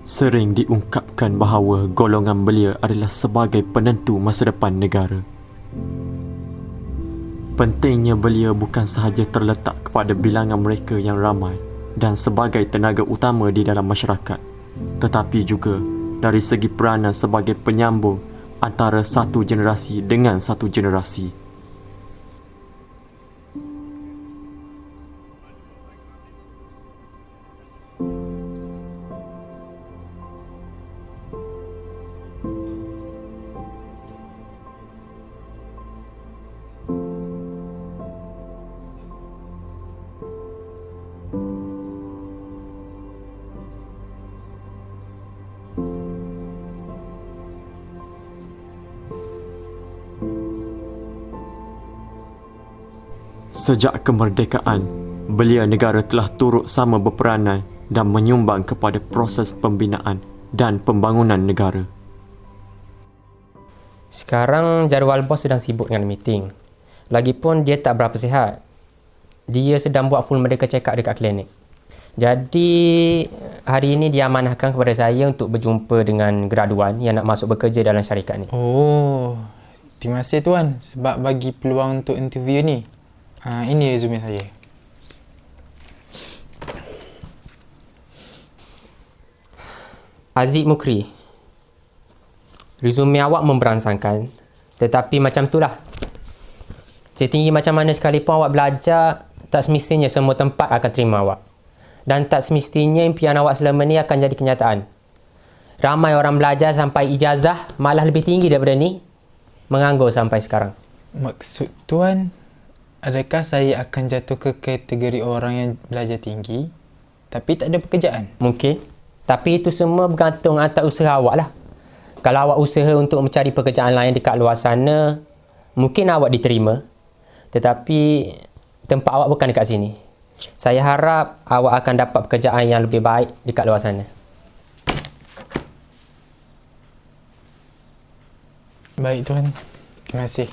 Sering diungkapkan bahawa golongan belia adalah sebagai penentu masa depan negara. Pentingnya belia bukan sahaja terletak kepada bilangan mereka yang ramai dan sebagai tenaga utama di dalam masyarakat, tetapi juga dari segi peranan sebagai penyambung antara satu generasi dengan satu generasi. Sejak kemerdekaan, belia negara telah turut sama berperanan dan menyumbang kepada proses pembinaan dan pembangunan negara. Sekarang jadual bos sedang sibuk dengan meeting. Lagipun dia tak berapa sihat. Dia sedang buat full medical check up dekat klinik. Jadi hari ini dia amanahkan kepada saya untuk berjumpa dengan graduan yang nak masuk bekerja dalam syarikat ni. Oh, terima kasih Tuan sebab bagi peluang untuk interview ni. Ini resume saya. Aziz Mukri, resume awak memberangsangkan, tetapi macam itulah. Setinggi macam mana sekalipun awak belajar, tak semestinya semua tempat akan terima awak. Dan tak semestinya impian awak selama ni akan jadi kenyataan. Ramai orang belajar sampai ijazah malah lebih tinggi daripada ni, menganggur sampai sekarang. Maksud Tuan, adakah saya akan jatuh ke kategori orang yang belajar tinggi tapi tak ada pekerjaan? Mungkin. Tapi itu semua bergantung atas usaha awak lah. Kalau awak usaha untuk mencari pekerjaan lain dekat luar sana, mungkin awak diterima. Tetapi tempat awak bukan dekat sini. Saya harap awak akan dapat pekerjaan yang lebih baik dekat luar sana. Baik Tuan, terima kasih.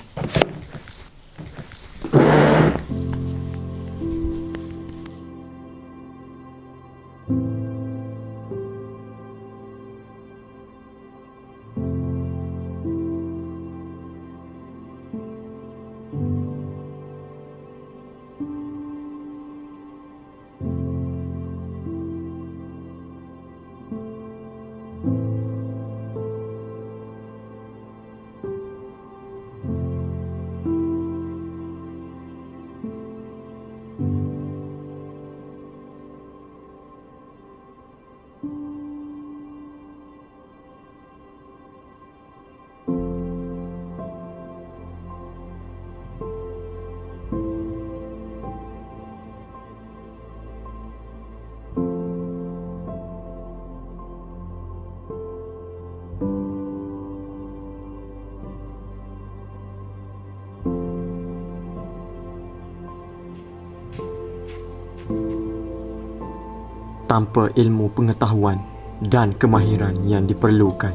Tanpa ilmu pengetahuan dan kemahiran yang diperlukan,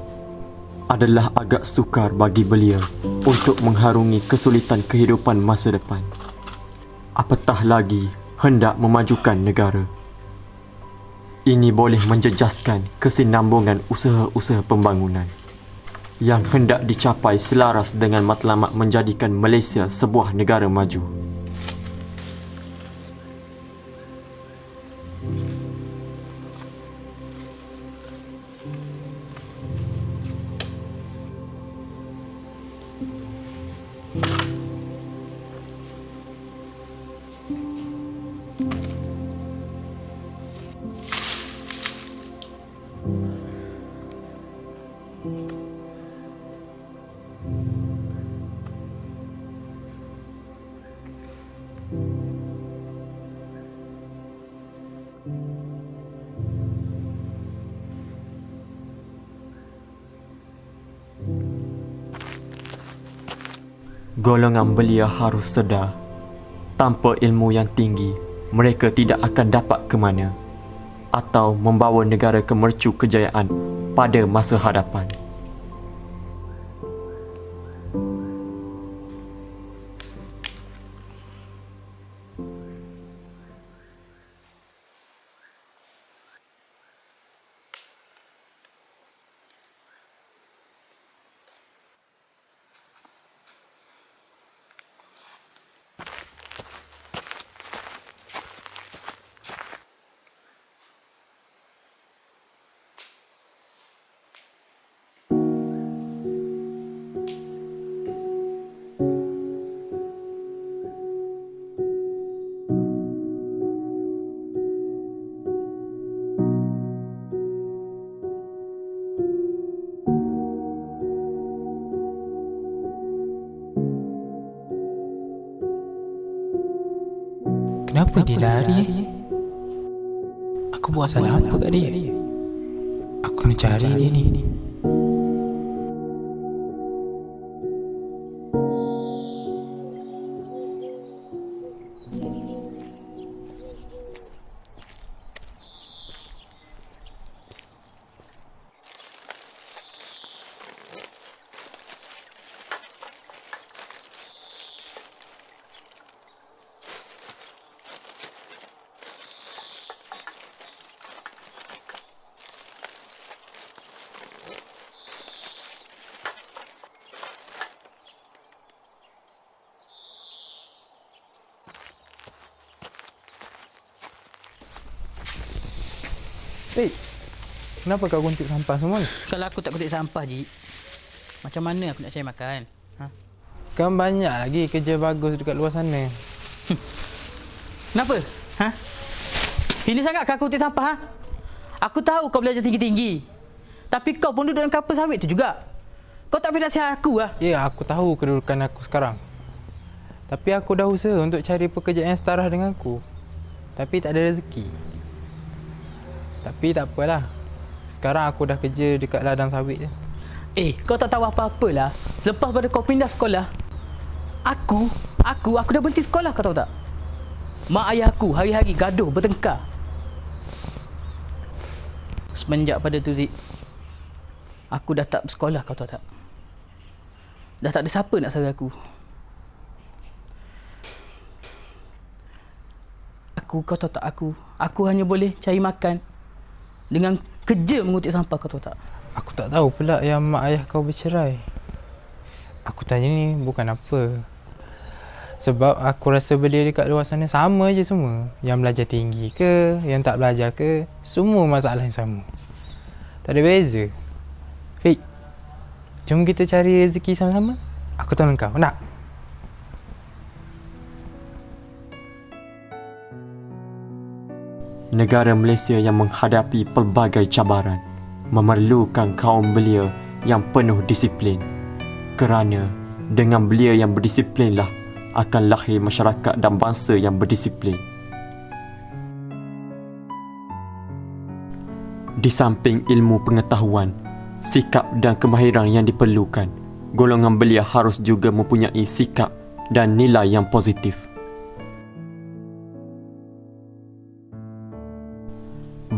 adalah agak sukar bagi belia untuk mengharungi kesulitan kehidupan masa depan. Apatah lagi hendak memajukan negara. Ini boleh menjejaskan kesinambungan usaha-usaha pembangunan yang hendak dicapai selaras dengan matlamat menjadikan Malaysia sebuah negara maju. Golongan belia harus sedar, tanpa ilmu yang tinggi, mereka tidak akan dapat ke mana atau membawa negara ke mercu kejayaan pada masa hadapan. Kenapa dia lari? Aku buat salah apa kat dia? Aku kena cari dia ni. Kenapa kau gunting sampah semua ni? Kalau aku tak kutip sampah, Ji, macam mana aku nak cari makan? Ha? Kan banyak lagi kerja bagus dekat luar sana. Kenapa? Ha? Ini sangat kau kutip sampah, ha? Aku tahu kau belajar tinggi-tinggi. Tapi kau pun duduk dalam kapal sawit tu juga. Kau tak payah nasihat aku, ha? Ya, aku tahu kedudukan aku sekarang. Tapi aku dah usaha untuk cari pekerjaan yang setara dengan aku. Tapi tak ada rezeki. Tapi tak apalah. Sekarang aku dah kerja dekat ladang sawit je. Kau tak tahu apa-apalah. Selepas pada kau pindah sekolah, aku dah berhenti sekolah, kau tahu tak? Mak ayah aku hari-hari gaduh, bertengkar. Semenjak pada tu, Zik, aku dah tak bersekolah, kau tahu tak? Dah tak ada siapa nak sara aku. Kau tahu tak, aku hanya boleh cari makan dengan kerja mengutip sampah, kau tahu tak? Aku tak tahu pula yang mak ayah kau bercerai. Aku tanya ni bukan apa. Sebab aku rasa belia dekat luar sana sama je semua. Yang belajar tinggi ke, yang tak belajar ke, semua masalah yang sama. Tak ada beza. Fik, jom kita cari rezeki sama-sama. Aku tolong kau, nak? Negara Malaysia yang menghadapi pelbagai cabaran memerlukan kaum belia yang penuh disiplin. Kerana dengan belia yang berdisiplinlah akan lahir masyarakat dan bangsa yang berdisiplin. Di samping ilmu pengetahuan, sikap dan kemahiran yang diperlukan, golongan belia harus juga mempunyai sikap dan nilai yang positif.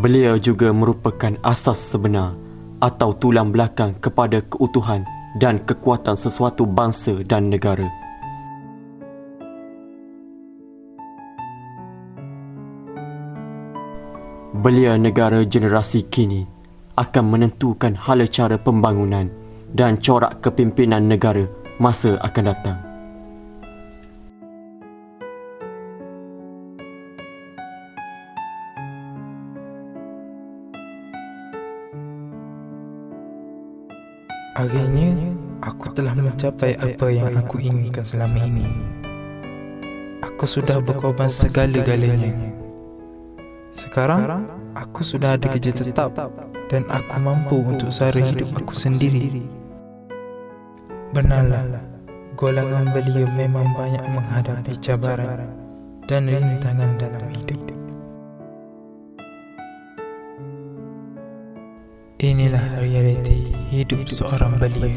Belia juga merupakan asas sebenar atau tulang belakang kepada keutuhan dan kekuatan sesuatu bangsa dan negara. Belia negara generasi kini akan menentukan hala cara pembangunan dan corak kepimpinan negara masa akan datang. Akhirnya, aku telah mencapai apa yang aku inginkan selama ini. Aku sudah berkorban segala-galanya. Sekarang, aku sudah ada kerja tetap dan aku mampu untuk sara hidup aku sendiri. Benarlah, golongan belia memang banyak menghadapi cabaran dan rintangan dalam hidup. Inilah realiti hidup seorang belia.